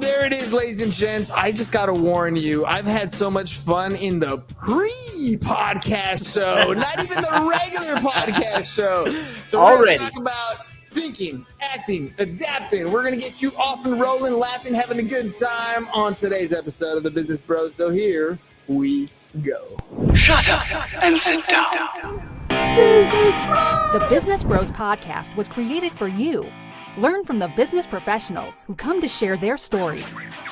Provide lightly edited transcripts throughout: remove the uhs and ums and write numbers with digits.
There it is, ladies and gents. I just got to warn you, I've had so much fun in the pre-podcast show, not even the regular podcast show. So we're going to talk about thinking, acting, adapting. We're going to get you off and rolling, laughing, having a good time on today's episode of The Business Bros. So here we go. Shut up and sit down. The Business Bros podcast was created for you. Learn from the business professionals who come to share their stories.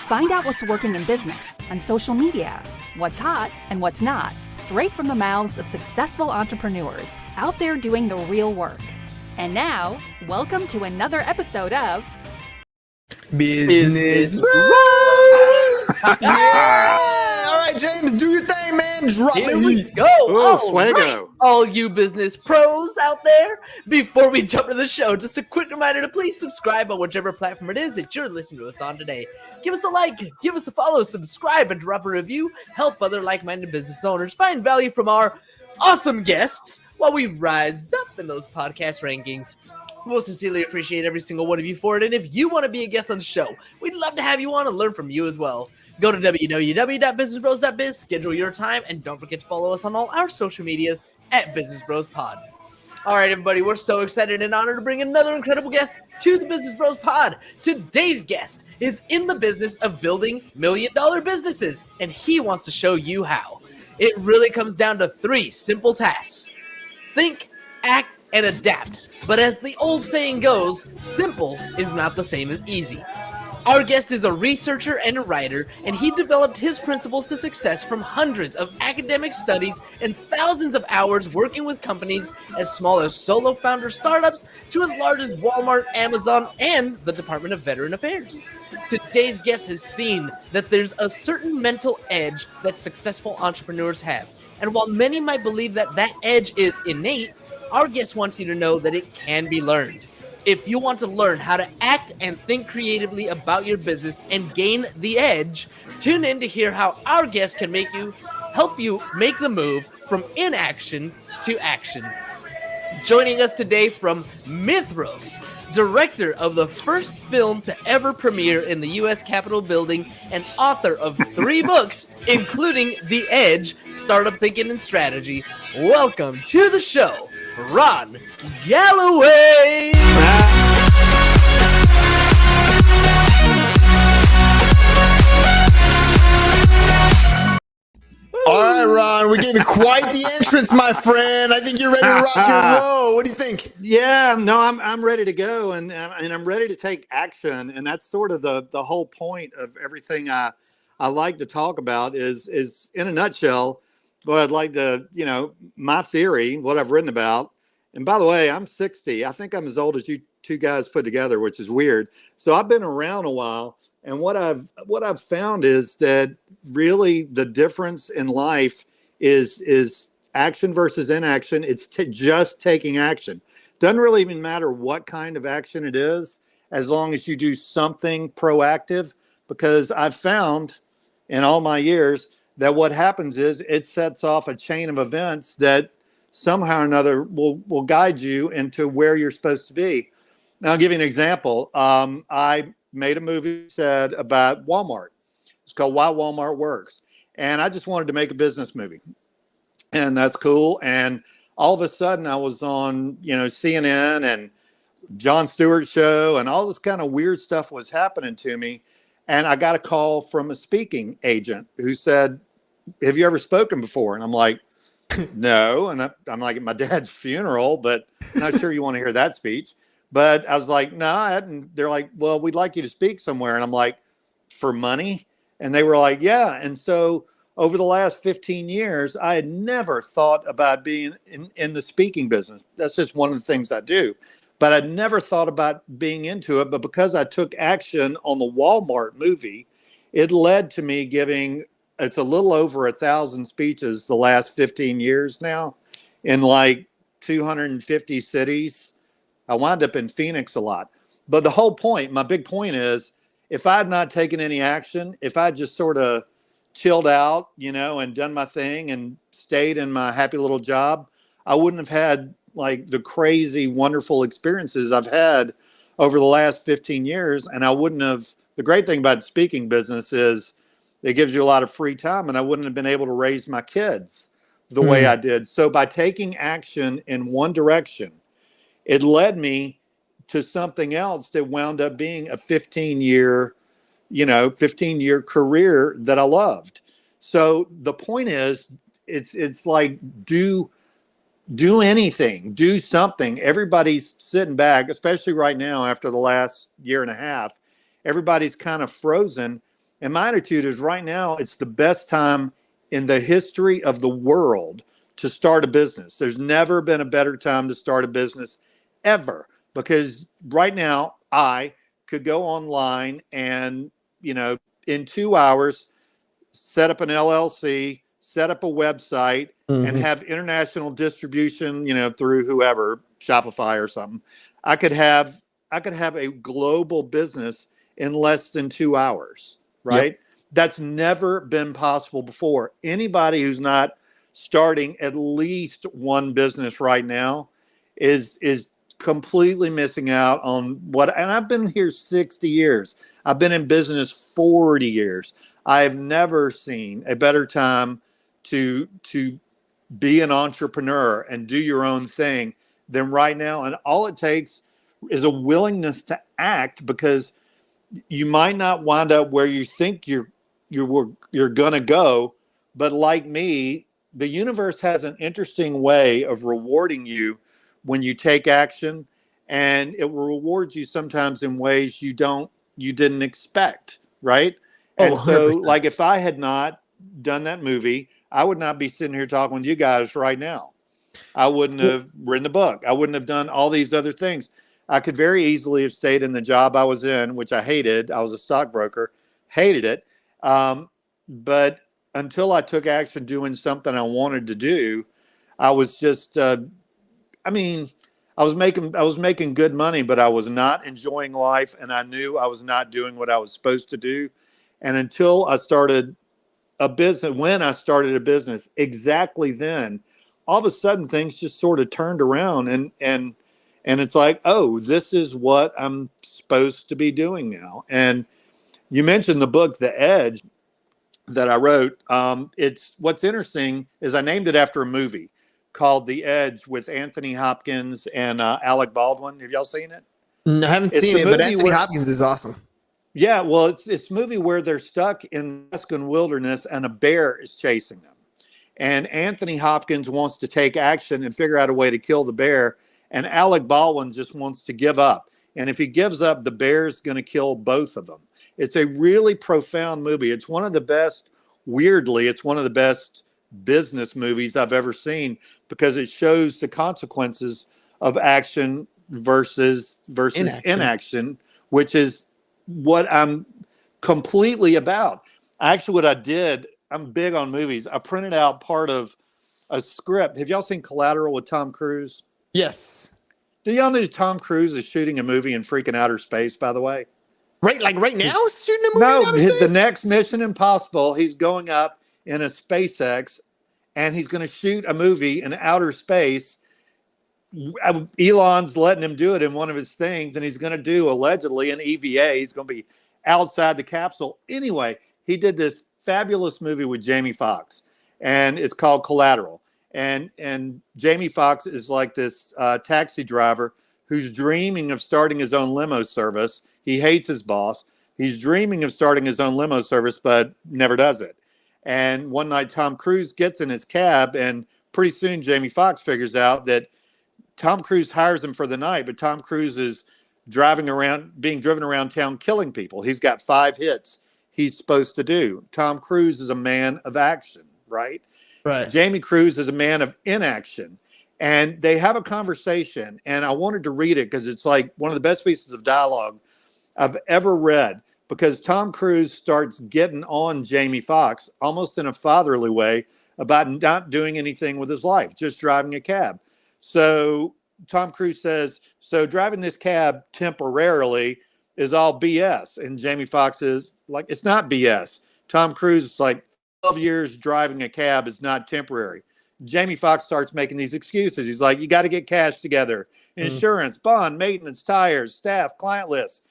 Find out what's working in business and social media, what's hot and what's not, straight from the mouths of successful entrepreneurs out there doing the real work. And now, welcome to another episode of Business Bros. Yeah! All right, James, do your thing, man. Drop Here the we heat. go. Oh, Right. All you business pros out there, before we jump into the show, just a quick reminder to please subscribe on whichever platform it is that you're listening to us on today. Give us a like, give us a follow, subscribe, and drop a review. Help other like-minded business owners find value from our awesome guests while we rise up in those podcast rankings. We will sincerely appreciate every single one of you for it, and if you want to be a guest on the show, we'd love to have you on and learn from you as well. Go to www.businessbros.biz, schedule your time, and don't forget to follow us on all our social medias at Business Bros Pod. All right, everybody, we're so excited and honored to bring another incredible guest to the Business Bros Pod. Today's guest is in the business of building million-dollar businesses, and he wants to show you how. It really comes down to three simple tasks: think, act, and adapt. But as the old saying goes, simple is not the same as easy. Our guest is a researcher and a writer, and he developed his principles to success from hundreds of academic studies and thousands of hours working with companies as small as solo founder startups to as large as Walmart, Amazon, and the Department of Veteran Affairs. Today's guest has seen that there's a certain mental edge that successful entrepreneurs have. And while many might believe that that edge is innate, our guest wants you to know that it can be learned. If you want to learn how to act and think creatively about your business and gain the edge, tune in to hear how our guest can help you make the move from inaction to action. Joining us today from Mythros, director of the first film to ever premiere in the U.S. Capitol building and author of 3 books, including The Edge, Startup Thinking and Strategy. Welcome to the show, Ron Galloway. All right, Ron, we gave you quite the entrance, my friend. I think you're ready to rock and roll. What do you think? Yeah, no, I'm ready to go, and I'm ready to take action, and that's sort of the whole point of everything I like to talk about is in a nutshell what I'd like to, my theory, what I've written about. And by the way, I'm 60. I think I'm as old as you two guys put together, which is weird. So I've been around a while, and what I've found is that really the difference in life is action versus inaction. It's just taking action. Doesn't really even matter what kind of action it is, as long as you do something proactive, because I've found in all my years that what happens is it sets off a chain of events that somehow or another will guide you into where you're supposed to be. Now, I'll give you an example. I made a movie said about Walmart. It's called Why Walmart Works. And I just wanted to make a business movie. And that's cool. And all of a sudden I was on, CNN and Jon Stewart show, and all this kind of weird stuff was happening to me. And I got a call from a speaking agent who said, "Have you ever spoken before?" And I'm like, "No." And I'm like, at my dad's funeral, but I'm not sure you want to hear that speech. But I was like, "No, I hadn't." They're like, "Well, we'd like you to speak somewhere." And I'm like, "For money?" And they were like, "Yeah." And so over the last 15 years, I had never thought about being in the speaking business. That's just one of the things I do. But I'd never thought about being into it. But because I took action on the Walmart movie, it led to me giving, it's a little over 1,000 speeches the last 15 years now in like 250 cities. I wound up in Phoenix a lot. But the whole point, my big point is, if I had not taken any action, if I just sort of chilled out, and done my thing and stayed in my happy little job, I wouldn't have had like the crazy, wonderful experiences I've had over the last 15 years. And I wouldn't have, the great thing about the speaking business is it gives you a lot of free time, and I wouldn't have been able to raise my kids the way I did. So by taking action in one direction, it led me to something else that wound up being a 15-year career that I loved. So the point is, it's like, do anything, do something. Everybody's sitting back, especially right now after the last year and a half. Everybody's kind of frozen. And my attitude is, right now, it's the best time in the history of the world to start a business. There's never been a better time to start a business ever, because right now I could go online and, in 2 hours, set up an LLC, set up a website, and have international distribution, through whoever, Shopify or something. I could have a global business in less than 2 hours, right? Yep. That's never been possible before. Anybody who's not starting at least one business right now is completely missing out on what, and I've been here 60 years. I've been in business 40 years. I've never seen a better time to be an entrepreneur and do your own thing than right now. And all it takes is a willingness to act, because you might not wind up where you think you're going to go. But like me, the universe has an interesting way of rewarding you when you take action, and it will reward you sometimes in ways you didn't expect, right? And so, like, if I had not done that movie, I would not be sitting here talking with you guys right now. I wouldn't have written the book. I wouldn't have done all these other things. I could very easily have stayed in the job I was in, which I hated. I was a stockbroker, hated it. But until I took action doing something I wanted to do, I was just, I was making good money, but I was not enjoying life, and I knew I was not doing what I was supposed to do. And until I started a business, when I started a business, exactly then, all of a sudden things just sort of turned around, and it's like, oh, this is what I'm supposed to be doing now. And you mentioned the book, The Edge, that I wrote. It's, what's interesting is I named it after a movie called The Edge with Anthony Hopkins and Alec Baldwin. Have y'all seen it? No, I haven't seen it, but Anthony Hopkins is awesome. Yeah, well, it's a movie where they're stuck in the Alaskan wilderness and a bear is chasing them. And Anthony Hopkins wants to take action and figure out a way to kill the bear. And Alec Baldwin just wants to give up. And if he gives up, the bear's going to kill both of them. It's a really profound movie. It's one of the best, weirdly, it's one of the best business movies I've ever seen, because it shows the consequences of action versus inaction, which is what I'm completely about. Actually, what I did, I'm big on movies. I printed out part of a script. Have y'all seen Collateral with Tom Cruise? Yes. Do y'all know Tom Cruise is shooting a movie in freaking outer space, by the way? Right now, shooting a movie in outer space? The next Mission Impossible, he's going up in a SpaceX, and he's going to shoot a movie in outer space. Elon's letting him do it in one of his things, and he's going to do, allegedly, an EVA. He's going to be outside the capsule. Anyway, he did this fabulous movie with Jamie Foxx, and it's called Collateral. And Jamie Foxx is like this taxi driver who's dreaming of starting his own limo service. He hates his boss. He's dreaming of starting his own limo service, but never does it. And one night, Tom Cruise gets in his cab, and pretty soon Jamie Foxx figures out that Tom Cruise hires him for the night, but Tom Cruise is being driven around town killing people. He's got 5 hits he's supposed to do. Tom Cruise is a man of action, right? Right. Jamie Cruise is a man of inaction. And they have a conversation, and I wanted to read it because it's like one of the best pieces of dialogue I've ever read, because Tom Cruise starts getting on Jamie Foxx almost in a fatherly way about not doing anything with his life, just driving a cab. So Tom Cruise says, so driving this cab temporarily is all BS. And Jamie Foxx is like, it's not BS. Tom Cruise is like, 12 years driving a cab is not temporary. Jamie Foxx starts making these excuses. He's like, you got to get cash together. insurance, bond, maintenance, tires, staff, client list.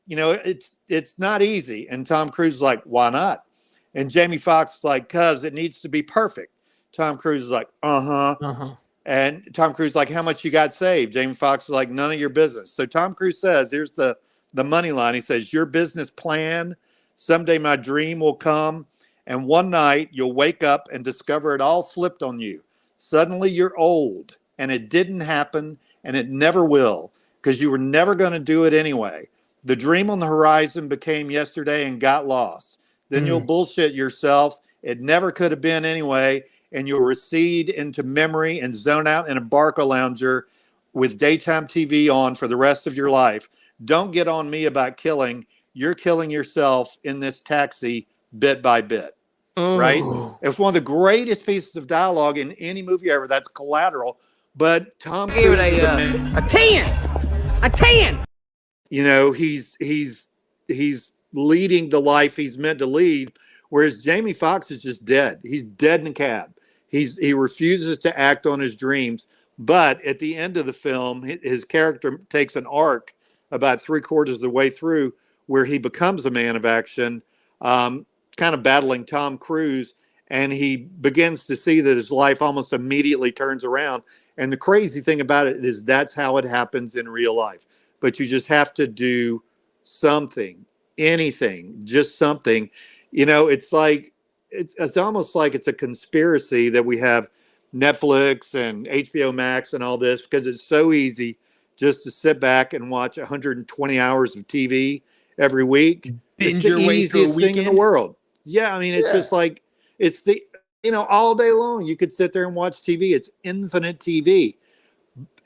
You know, it's not easy. And Tom Cruise is like, why not? And Jamie Foxx is like, cause it needs to be perfect. Tom Cruise is like, And Tom Cruise is like, how much you got saved? Jamie Foxx is like, none of your business. So Tom Cruise says, here's the money line. He says, your business plan, someday my dream will come. And one night you'll wake up and discover it all flipped on you. Suddenly you're old and it didn't happen and it never will because you were never going to do it anyway. The dream on the horizon became yesterday and got lost. Then you'll bullshit yourself. It never could have been anyway. And you'll recede into memory and zone out in a Barca lounger with daytime TV on for the rest of your life. Don't get on me about killing. You're killing yourself in this taxi bit by bit. Right? It's one of the greatest pieces of dialogue in any movie ever. That's Collateral. But Tom Cruise is a 10. A 10. You know, he's leading the life he's meant to lead, whereas Jamie Foxx is just dead. He's dead in a cab. He refuses to act on his dreams. But at the end of the film, his character takes an arc about 3/4 of the way through where he becomes a man of action, kind of battling Tom Cruise. And he begins to see that his life almost immediately turns around. And the crazy thing about it is that's how it happens in real life. But you just have to do something, anything, just something. You know, it's like, it's almost like it's a conspiracy that we have Netflix and HBO Max and all this, because it's so easy just to sit back and watch 120 hours of TV every week. It's the easiest thing in the world. Yeah, I mean, it's just like, it's the, you know, all day long you could sit there and watch TV. It's infinite TV.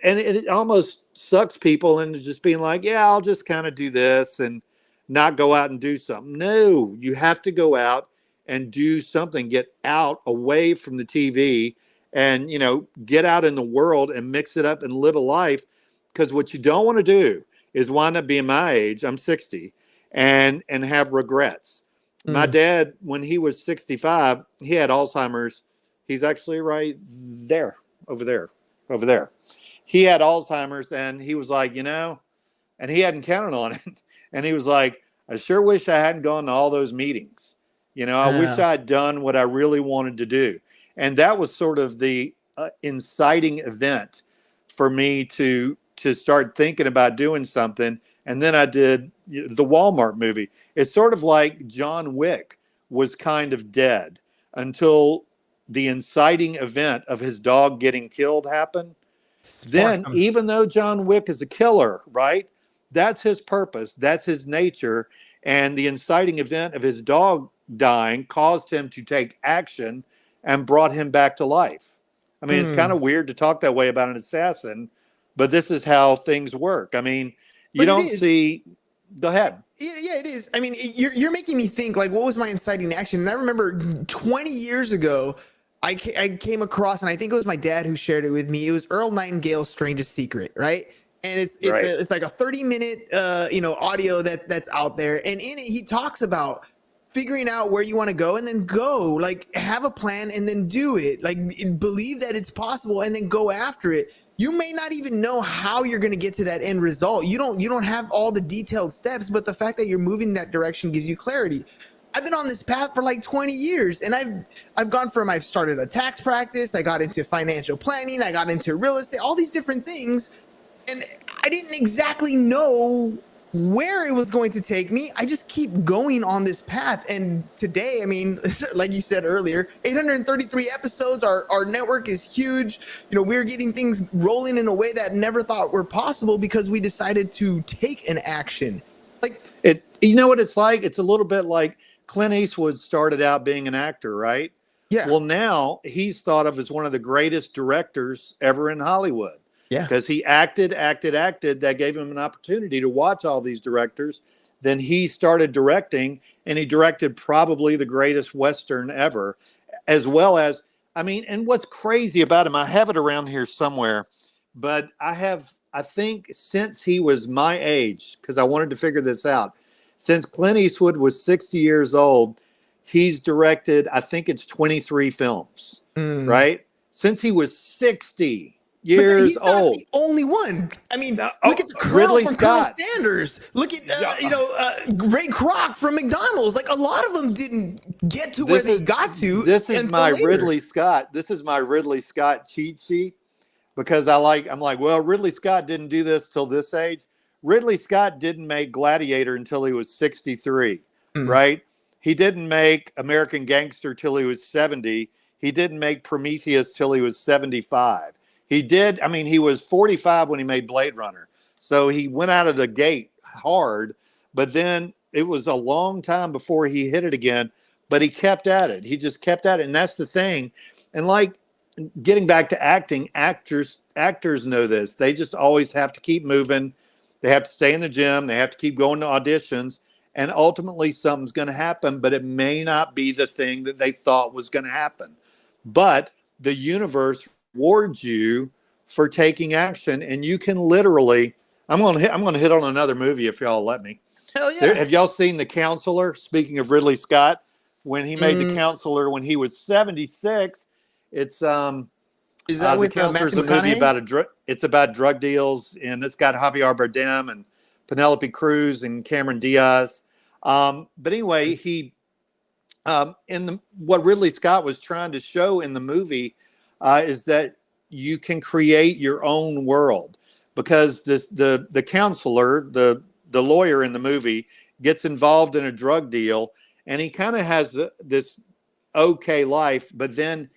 And it almost sucks people into just being like, yeah, I'll just kind of do this and not go out and do something. No, you have to go out and do something, get out away from the TV and, you know, get out in the world and mix it up and live a life. Because what you don't want to do is wind up being my age, I'm 60, and have regrets. My dad, when he was 65, he had Alzheimer's. He's actually right there, over there. He had Alzheimer's, and he was like, you know, and he hadn't counted on it. And he was like, I sure wish I hadn't gone to all those meetings. You know, I wish I had done what I really wanted to do. And that was sort of the inciting event for me to start thinking about doing something. And then I did the Walmart movie. It's sort of like John Wick was kind of dead until the inciting event of his dog getting killed happened. Then, even though John Wick is a killer, right? That's his purpose. That's his nature. And the inciting event of his dog dying caused him to take action and brought him back to life. I mean, it's kind of weird to talk that way about an assassin, but this is how things work. I mean, you don't see. Go ahead. Yeah, it is. I mean, you're making me think, like, what was my inciting action? And I remember 20 years ago, I came across, and I think it was my dad who shared it with me. It was Earl Nightingale's Strangest Secret, right? And it's like a 30-minute audio that's out there, and in it he talks about figuring out where you want to go and then go, like, have a plan and then do it, like, believe that it's possible and then go after it. You may not even know how you're going to get to that end result. You don't have all the detailed steps, but the fact that you're moving in that direction gives you clarity. I've been on this path for like 20 years, and I've started a tax practice, I got into financial planning, I got into real estate, all these different things, and I didn't exactly know where it was going to take me. I just keep going on this path. And today, I mean, like you said earlier, 833 episodes, our network is huge. You know, we're getting things rolling in a way that never thought were possible because we decided to take an action. Like, you know what it's like? It's a little bit like Clint Eastwood started out being an actor, right? Yeah. Well, now he's thought of as one of the greatest directors ever in Hollywood. Yeah. Because he acted. That gave him an opportunity to watch all these directors. Then he started directing, and he directed probably the greatest Western ever, as well as, I mean, and what's crazy about him, I have it around here somewhere, but I think since he was my age, because I wanted to figure this out, since Clint Eastwood was 60 years old, he's directed, I think it's 23 films, right? Since he was 60. years he's not old. the only one. I mean, look at the Colonel Ridley from Colonel Scott. Sanders. Look at Ray Kroc from McDonald's. Like a lot of them didn't get to where they got to. This is my later. Ridley Scott. This is my Ridley Scott cheat sheet because I'm like, well, Ridley Scott didn't do this till this age. Ridley Scott didn't make Gladiator until he was 63, right? He didn't make American Gangster till he was 70. He didn't make Prometheus till he was 75. He was 45 when he made Blade Runner. So he went out of the gate hard, but then it was a long time before he hit it again, but he kept at it. He just kept at it. And that's the thing. And like getting back to acting, actors know this. They just always have to keep moving. They have to stay in the gym. They have to keep going to auditions. And ultimately something's going to happen, but it may not be the thing that they thought was going to happen. But the universe rewards you for taking action. And you can literally, I'm going to hit on another movie if y'all let me. Hell yeah. Have y'all seen The Counselor? Speaking of Ridley Scott, when he made The Counselor when he was 76, it's Is that with The Counselor's a movie about drug deals, and it's got Javier Bardem and Penelope Cruz and Cameron Diaz. But anyway, what Ridley Scott was trying to show in the movie is that you can create your own world, because the counselor, the lawyer in the movie, gets involved in a drug deal, and he kind of has this okay life, but then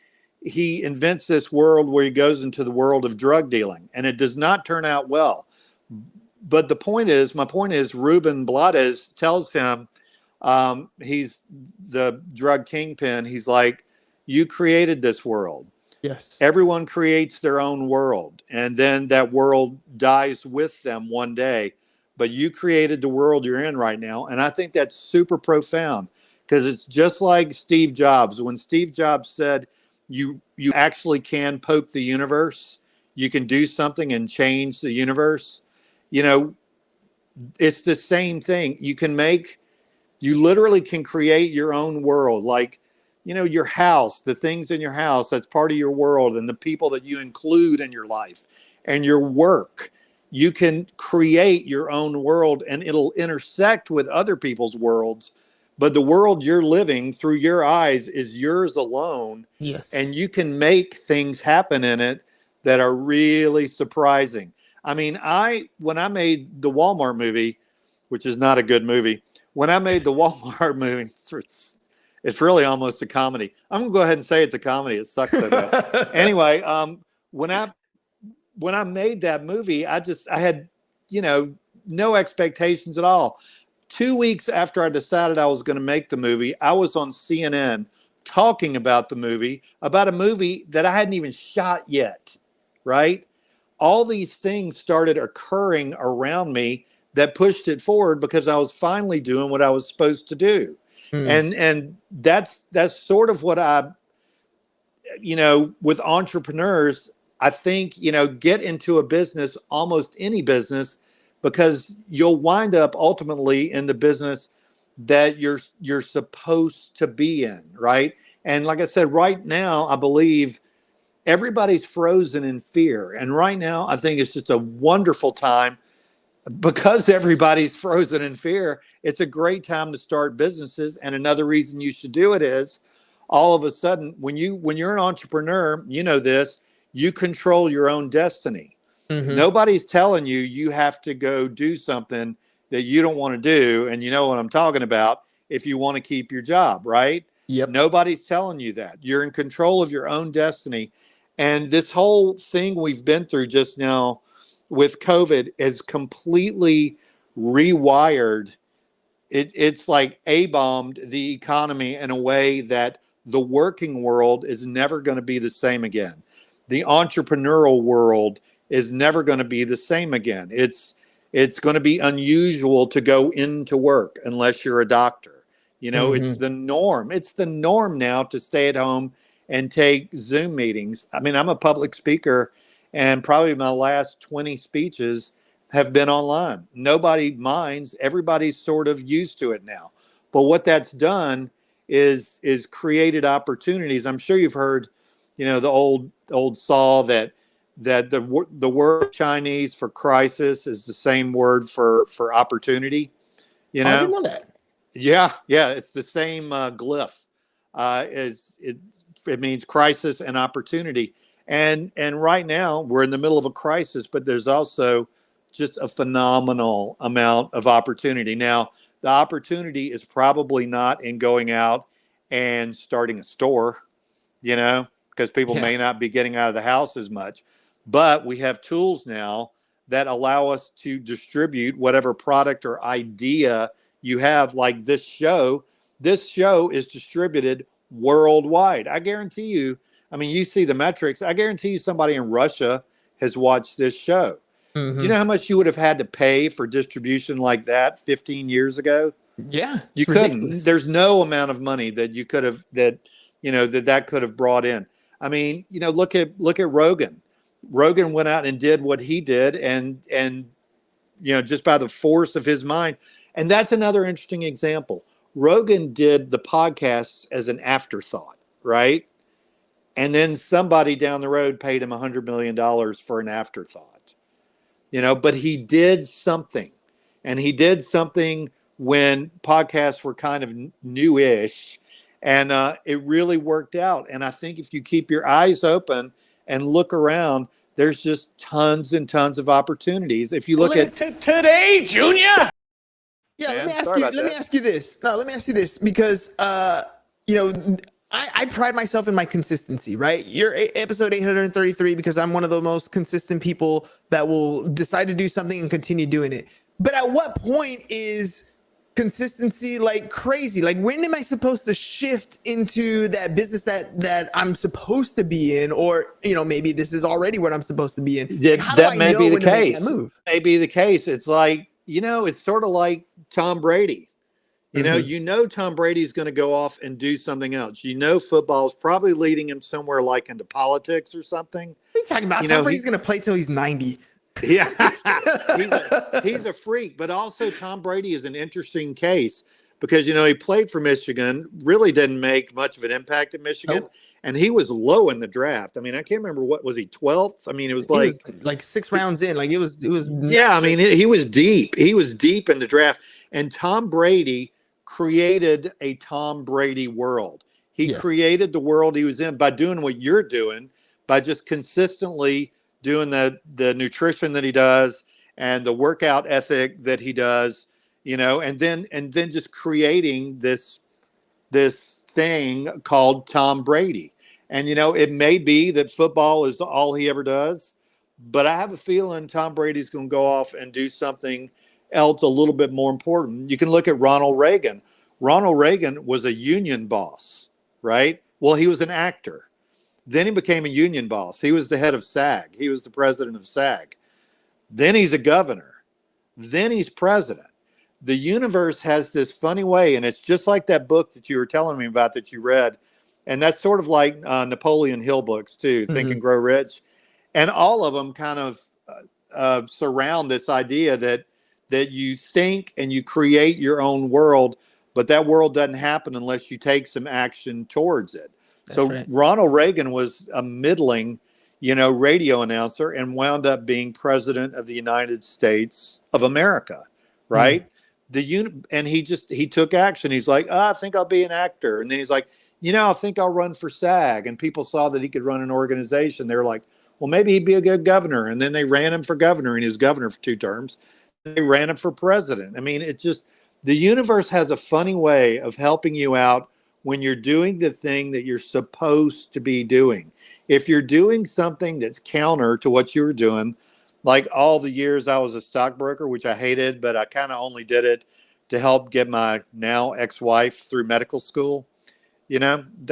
he invents this world where he goes into the world of drug dealing, and it does not turn out well. But my point is, Ruben Blades tells him, he's the drug kingpin. He's like, you created this world. Yes. Everyone creates their own world, and then that world dies with them one day. But you created the world you're in right now. And I think that's super profound, because it's just like Steve Jobs. When Steve Jobs said, you actually can poke the universe, you can do something and change the universe. It's the same thing. You literally can create your own world. Like, your house, the things in your house, that's part of your world, and the people that you include in your life, and your work. You can create your own world, and it'll intersect with other people's worlds. But the world you're living through your eyes is yours alone. Yes. And you can make things happen in it that are really surprising. I mean, when I made the Walmart movie, which is not a good movie, when I made the Walmart movie, it's really almost a comedy. I'm going to go ahead and say it's a comedy. It sucks so bad. Anyway, when I made that movie, I had, no expectations at all. 2 weeks after I decided I was going to make the movie, I was on CNN talking about a movie that I hadn't even shot yet, right? All these things started occurring around me that pushed it forward, because I was finally doing what I was supposed to do. And that's sort of what with entrepreneurs, I think, get into a business, almost any business, because you'll wind up ultimately in the business that you're supposed to be in, right? And like I said, right now, I believe everybody's frozen in fear. And right now, I think it's just a wonderful time, because everybody's frozen in fear. It's a great time to start businesses. And another reason you should do it is, all of a sudden, when you're an entrepreneur, this, you control your own destiny. Nobody's telling you have to go do something that you don't want to do. And you know what I'm talking about, if you want to keep your job, right? Yep. Nobody's telling you that. You're in control of your own destiny. And this whole thing we've been through just now with COVID is completely rewired. It's like A-bombed the economy in a way that the working world is never going to be the same again. The entrepreneurial world is never going to be the same again. It's going to be unusual to go into work unless you're a doctor. It's the norm. It's the norm now to stay at home and take Zoom meetings. I mean, I'm a public speaker, and probably my last 20 speeches have been online. Nobody minds. Everybody's sort of used to it now. But what that's done is created opportunities. I'm sure you've heard, the old saw that that the word Chinese for crisis is the same word for opportunity. You know, I didn't know that. Yeah, it's the same glyph. It means crisis and opportunity. And right now we're in the middle of a crisis, but there's also just a phenomenal amount of opportunity. Now, the opportunity is probably not in going out and starting a store, you know, because people may not be getting out of the house as much. But we have tools now that allow us to distribute whatever product or idea you have, like this show. This show is distributed worldwide. I guarantee you, I mean, you see the metrics. I guarantee you somebody in Russia has watched this show. Do you know how much you would have had to pay for distribution like that 15 years ago? Yeah. You couldn't. There's no amount of money that you could have, that could have brought in. I mean, look at Rogan. Rogan went out and did what he did, and just by the force of his mind. And that's another interesting example. Rogan did the podcasts as an afterthought, right? And then somebody down the road paid him $100 million for an afterthought. But he did something. And he did something when podcasts were kind of newish. And it really worked out. And I think if you keep your eyes open and look around, there's just tons and tons of opportunities. If you look at today, Junior. Yeah, let me ask you this. No, let me ask you this, because I pride myself in my consistency, right? You're episode 833 because I'm one of the most consistent people that will decide to do something and continue doing it. But at what point is consistency like crazy? Like, when am I supposed to shift into that business that I'm supposed to be in? Or, maybe this is already what I'm supposed to be in. That may be the case. May be the case. It's like, it's sort of like Tom Brady. Tom Brady's going to go off and do something else. Football is probably leading him somewhere like into politics or something. What are you talking about? Tom Brady's going to play till he's 90. Yeah, he's a freak. But also, Tom Brady is an interesting case because, he played for Michigan, really didn't make much of an impact at Michigan. Nope. And he was low in the draft. I mean, I can't remember, what was he, 12th? I mean, it was like 6 rounds in. Like it was. Yeah, I mean, he was deep. He was deep in the draft. And Tom Brady created a Tom Brady world. He created the world he was in by doing what you're doing, by just consistently doing the nutrition that he does and the workout ethic that he does, and then just creating this thing called Tom Brady. And, it may be that football is all he ever does, but I have a feeling Tom Brady's going to go off and do something else a little bit more important. You can look at Ronald Reagan. Ronald Reagan was a union boss, right? Well, he was an actor. Then he became a union boss. He was the head of SAG. He was the president of SAG. Then he's a governor. Then he's president. The universe has this funny way, and it's just like that book that you were telling me about that you read. And that's sort of like Napoleon Hill books too, Think and Grow Rich. And all of them kind of surround this idea that you think and you create your own world, but that world doesn't happen unless you take some action towards it. That's right. Ronald Reagan was a middling, radio announcer and wound up being president of the United States of America, right? And he took action. He's like, I think I'll be an actor. And then he's like, I think I'll run for SAG. And people saw that he could run an organization. They were like, well, maybe he'd be a good governor. And then they ran him for governor, and he was governor for 2 terms. They ran him for president. I mean, it's just, the universe has a funny way of helping you out when you're doing the thing that you're supposed to be doing. If you're doing something that's counter to what you were doing, like all the years I was a stockbroker, which I hated, but I kind of only did it to help get my now ex-wife through medical school. Great investment.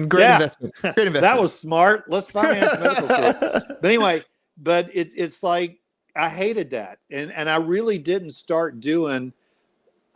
Great investment. That was smart. Let's finance medical school. But anyway, it's like, I hated that. And I really didn't start doing,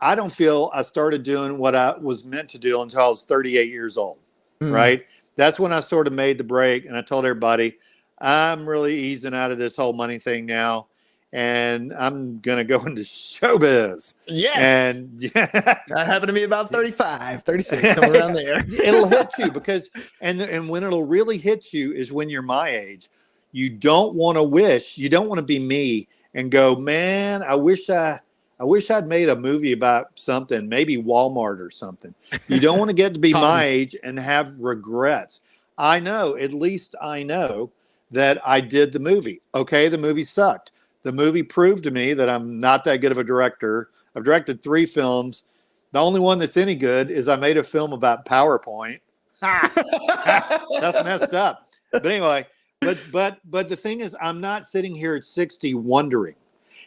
I don't feel I started doing what I was meant to do until I was 38 years old, right? That's when I sort of made the break, and I told everybody, I'm really easing out of this whole money thing now. and I'm going to go into showbiz. Yes. And yeah, That happened to me about 35, 36, somewhere around there. it'll hit you because, and when it'll really hit you is when you're my age. You don't want to be me and go, man, I wish I'd made a movie about something, maybe Walmart or something. You don't want to get to be my age and have regrets. At least I know that I did the movie. Okay, the movie sucked. The movie proved to me that I'm not that good of a director. I've directed 3 films. The only one that's any good is I made a film about PowerPoint. That's messed up. But anyway, but the thing is, I'm not sitting here at 60 wondering.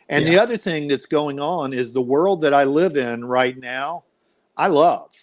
And the other thing that's going on is the world that I live in right now, I love.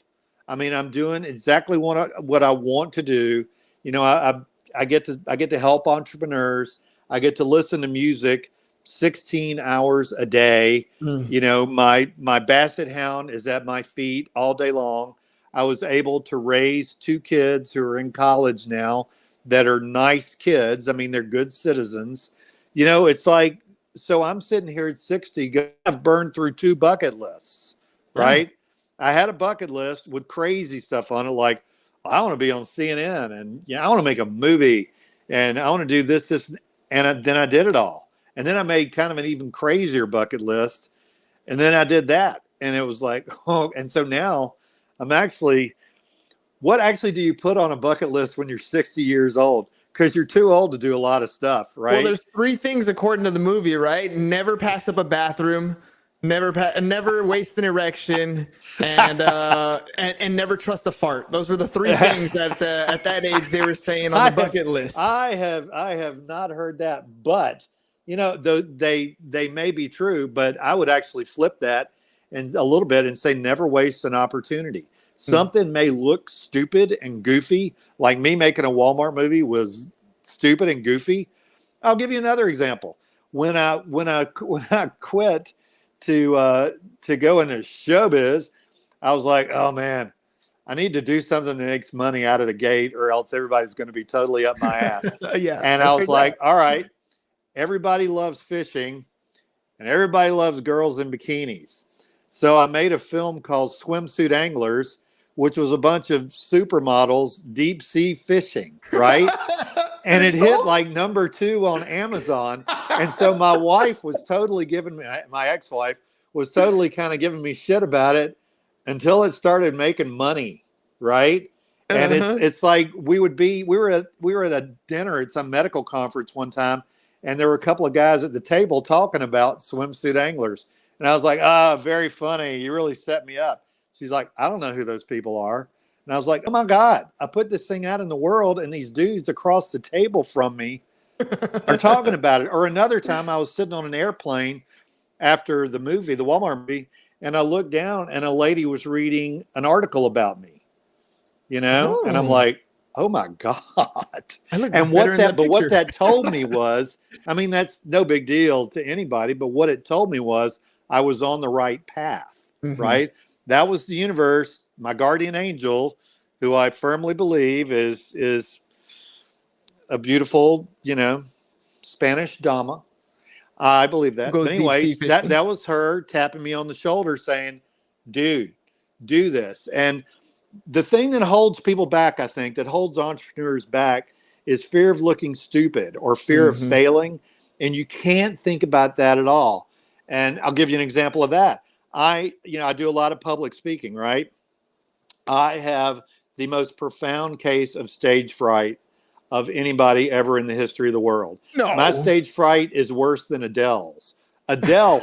I mean, I'm doing exactly what I want to do. You know, I get to help entrepreneurs. I get to listen to music 16 hours a day. You know, my basset hound is at my feet all day long. I was able to raise 2 kids who are in college now that are nice kids. I mean, they're good citizens. You know, it's like, so I'm sitting here at 60. I've burned through 2 bucket lists, right? I had a bucket list with crazy stuff on it, like I want to be on CNN, and I want to make a movie, and I want to do this, and then I did it all, and then I made kind of an even crazier bucket list, and then I did that, and it was like, oh, and so now I'm actually. What actually do you put on a bucket list when you're 60 years old? Because you're too old to do a lot of stuff, right? Well, there's 3 things according to the movie, right? Never pass up a bathroom, never waste an erection, and never trust a fart. Those were the 3 things at that age they were saying on the bucket list. I have not heard that, but you know, they may be true, but I would actually flip that and a little bit and say never waste an opportunity. Something may look stupid and goofy, like me making a Walmart movie was stupid and goofy. I'll give you another example. When I quit to go into showbiz, I was like, oh man, I need to do something that makes money out of the gate, or else everybody's going to be totally up my ass. And I was like, all right, everybody loves fishing, and everybody loves girls in bikinis. So I made a film called Swimsuit Anglers, which was a bunch of supermodels deep sea fishing, right? And it hit like number 2 on Amazon. And so my wife was totally my ex-wife was totally kind of giving me shit about it until it started making money, right? And it's like we were at a dinner at some medical conference one time, and there were a couple of guys at the table talking about Swimsuit Anglers. And I was like, very funny. You really set me up. She's like, I don't know who those people are. And I was like, oh my God, I put this thing out in the world and these dudes across the table from me are talking about it. Or another time I was sitting on an airplane after the movie, the Walmart movie, and I looked down and a lady was reading an article about me, you know? And I'm like, oh my God. And what that told me was, I mean, that's no big deal to anybody, but what it told me was I was on the right path, right? That was the universe, my guardian angel, who I firmly believe is a beautiful, you know, Spanish dama. I believe that. But anyway, that was her tapping me on the shoulder saying, dude, do this. And the thing that holds people back, I think, that holds entrepreneurs back is fear of looking stupid or fear of failing. And you can't think about that at all. And I'll give you an example of that. I do a lot of public speaking, right? I have the most profound case of stage fright of anybody ever in the history of the world. No. My stage fright is worse than Adele's. Adele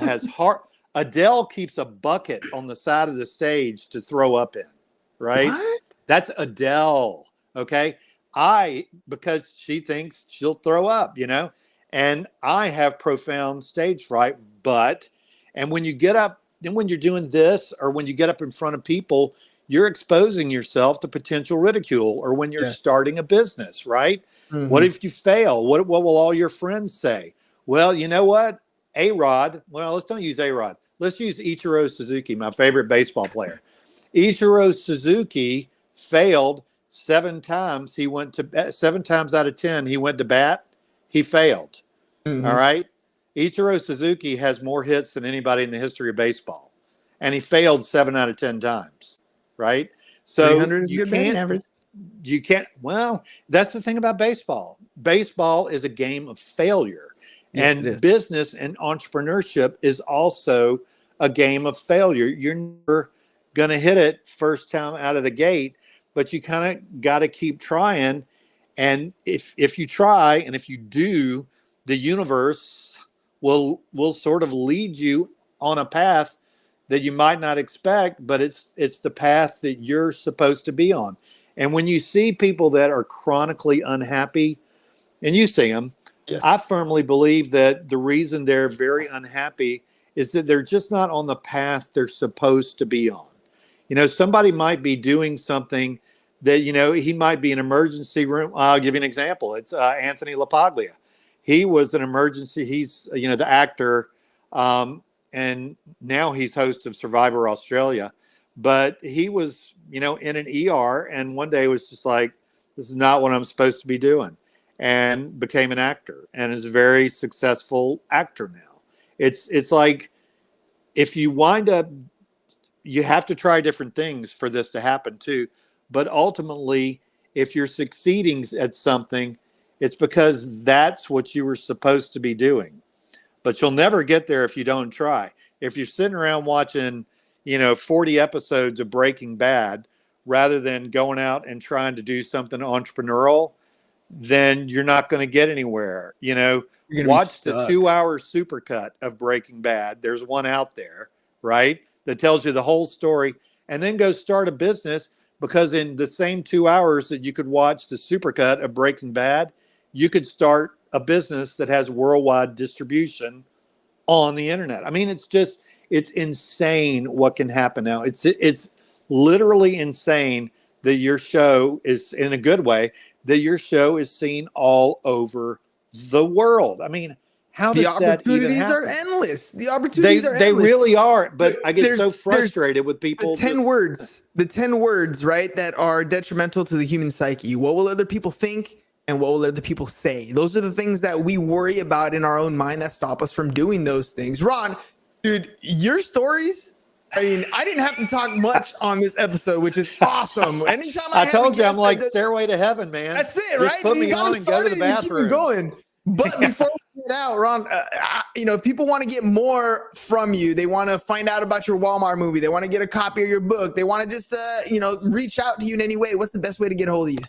Adele keeps a bucket on the side of the stage to throw up in, right? What? That's Adele, okay? Because she thinks she'll throw up, you know? And I have profound stage fright, and when you get up, then when you're doing this, or when you get up in front of people, you're exposing yourself to potential ridicule, or when you're starting a business, right? What if you fail? What will all your friends say? Well, you know what? A-Rod, well, let's don't use A-Rod. Let's use Ichiro Suzuki, my favorite baseball player. Ichiro Suzuki failed 7 times. 7 times out of 10, he went to bat. He failed. All right. Ichiro Suzuki has more hits than anybody in the history of baseball, and he failed 7 out of 10 times, right? So 300 is a good batting average. You can't. Well, that's the thing about baseball. Baseball is a game of failure, and business and entrepreneurship is also a game of failure. You're never going to hit it first time out of the gate, but you kind of got to keep trying. And if you try, and if you do, the universe will sort of lead you on a path that you might not expect, but it's the path that you're supposed to be on. And when you see people that are chronically unhappy, and you see them, yes, I firmly believe that the reason they're very unhappy is that they're just not on the path they're supposed to be on. You know, somebody might be doing something that, you know, he might be an emergency room. I'll give you an example. It's Anthony LaPaglia. He was an emergency. He's, you know, the actor, and now he's host of Survivor Australia. But he was, you know, in an ER, and one day was just like, this is not what I'm supposed to be doing, and became an actor and is a very successful actor now. It's like, if you wind up, you have to try different things for this to happen too. But ultimately, if you're succeeding at something, it's because that's what you were supposed to be doing. But you'll never get there if you don't try. If you're sitting around watching, you know, 40 episodes of Breaking Bad rather than going out and trying to do something entrepreneurial, then you're not going to get anywhere. You know, watch the 2-hour supercut of Breaking Bad. There's one out there, right, that tells you the whole story, and then go start a business, because in the same 2 hours that you could watch the supercut of Breaking Bad, you could start a business that has worldwide distribution on the internet. I mean, it's insane what can happen now. It's literally insane that your show is, in a good way, that your show is seen all over the world. I mean, how does that even happen? The opportunities are endless. The opportunities are endless. They really are, but I get so frustrated with people. The 10 words, right, that are detrimental to the human psyche. What will other people think? And what will other people say? Those are the things that we worry about in our own mind that stop us from doing those things. Ron, dude, your stories, I mean, I didn't have to talk much on this episode, which is awesome. Anytime I told you, I'm like Stairway to Heaven, man. That's it, just right? Put me on and go to the bathroom. Going. But before we get out, Ron, you know, if people want to get more from you, they want to find out about your Walmart movie, they want to get a copy of your book, they want to just, you know, reach out to you in any way, what's the best way to get a hold of you?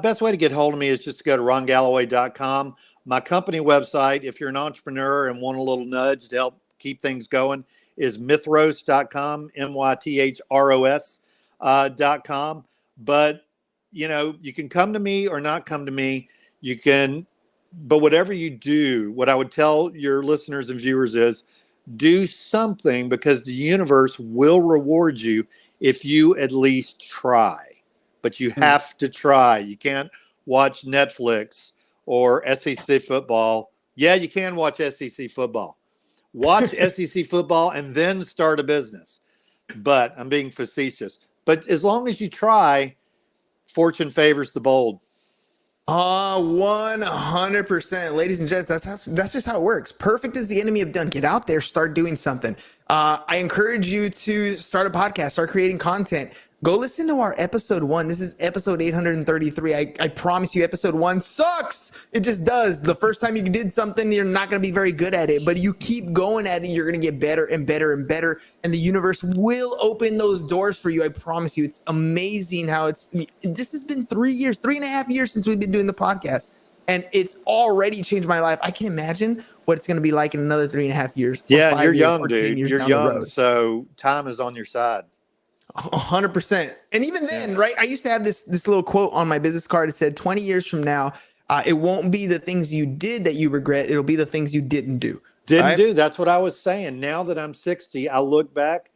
Best way to get hold of me is just to go to rongalloway.com. My company website, if you're an entrepreneur and want a little nudge to help keep things going, is mythros.com, mythros.com. But, you know, you can come to me or not come to me. You can, but whatever you do, what I would tell your listeners and viewers is do something, because the universe will reward you if you at least try. But you have to try. You can't watch Netflix or SEC football. Yeah, you can watch SEC football. Watch SEC football and then start a business. But I'm being facetious. But as long as you try, fortune favors the bold. 100%. Ladies and gents, that's just how it works. Perfect is the enemy of done. Get out there, start doing something. I encourage you to start a podcast, start creating content. Go listen to our episode 1. This is episode 833. I promise you, episode 1 sucks. It just does. The first time you did something, you're not going to be very good at it, but you keep going at it, you're going to get better and better and better. And the universe will open those doors for you. I promise you. It's amazing how this has been 3.5 years since we've been doing the podcast. And it's already changed my life. I can imagine what it's going to be like in another 3.5 years. Yeah, you're young, dude. You're young. So time is on your side. 100%. And even then, right, I used to have this little quote on my business card. It said, 20 years from now, it won't be the things you did that you regret. It'll be the things you didn't do. That's what I was saying. Now that I'm 60, I look back,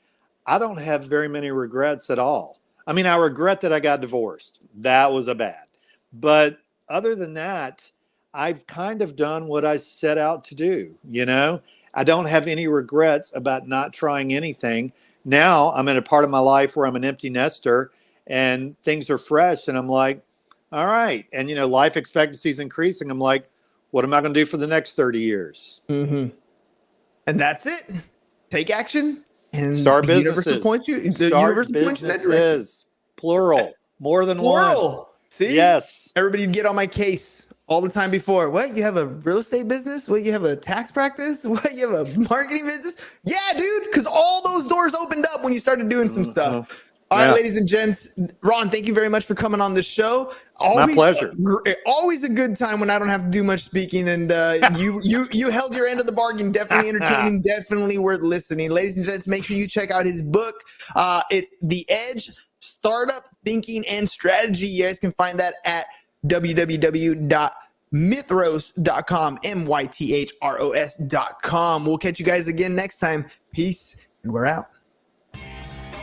I don't have very many regrets at all. I mean, I regret that I got divorced. That was a bad. But other than that, I've kind of done what I set out to do. You know, I don't have any regrets about not trying anything. Now I'm in a part of my life where I'm an empty nester and things are fresh. And I'm like, all right. And, you know, life expectancy is increasing. I'm like, what am I going to do for the next 30 years? Mm-hmm. And that's it. Take action and Start the universe businesses. will point you. The Start universe will point you in that direction. businesses. Plural. More than one. Plural. See? Yes. Everybody get on my case all the time before. What? You have a real estate business? What? You have a tax practice? What? You have a marketing business? Yeah, dude. Because all those doors opened up when you started doing some stuff. All right, ladies and gents. Ron, thank you very much for coming on the show. My pleasure. Always a good time when I don't have to do much speaking, and you held your end of the bargain. Definitely entertaining, definitely worth listening. Ladies and gents, make sure you check out his book. It's The Edge: Startup Thinking and Strategy. You guys can find that at www.mythros.com, mythros.com. We'll catch you guys again next time. Peace, and we're out.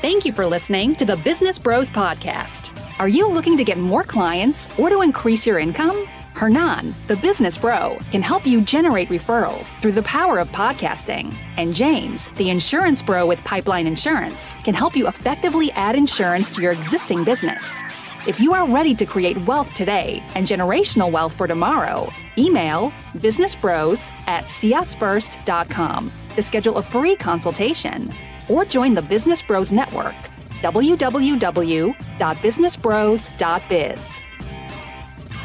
Thank you for listening to the Business Bros Podcast. Are you looking to get more clients or to increase your income? Hernan, the business bro, can help you generate referrals through the power of podcasting. And James, the insurance bro with Pipeline Insurance, can help you effectively add insurance to your existing business. If you are ready to create wealth today and generational wealth for tomorrow, email businessbros@csfirst.com to schedule a free consultation. Or join the Business Bros Network, www.businessbros.biz.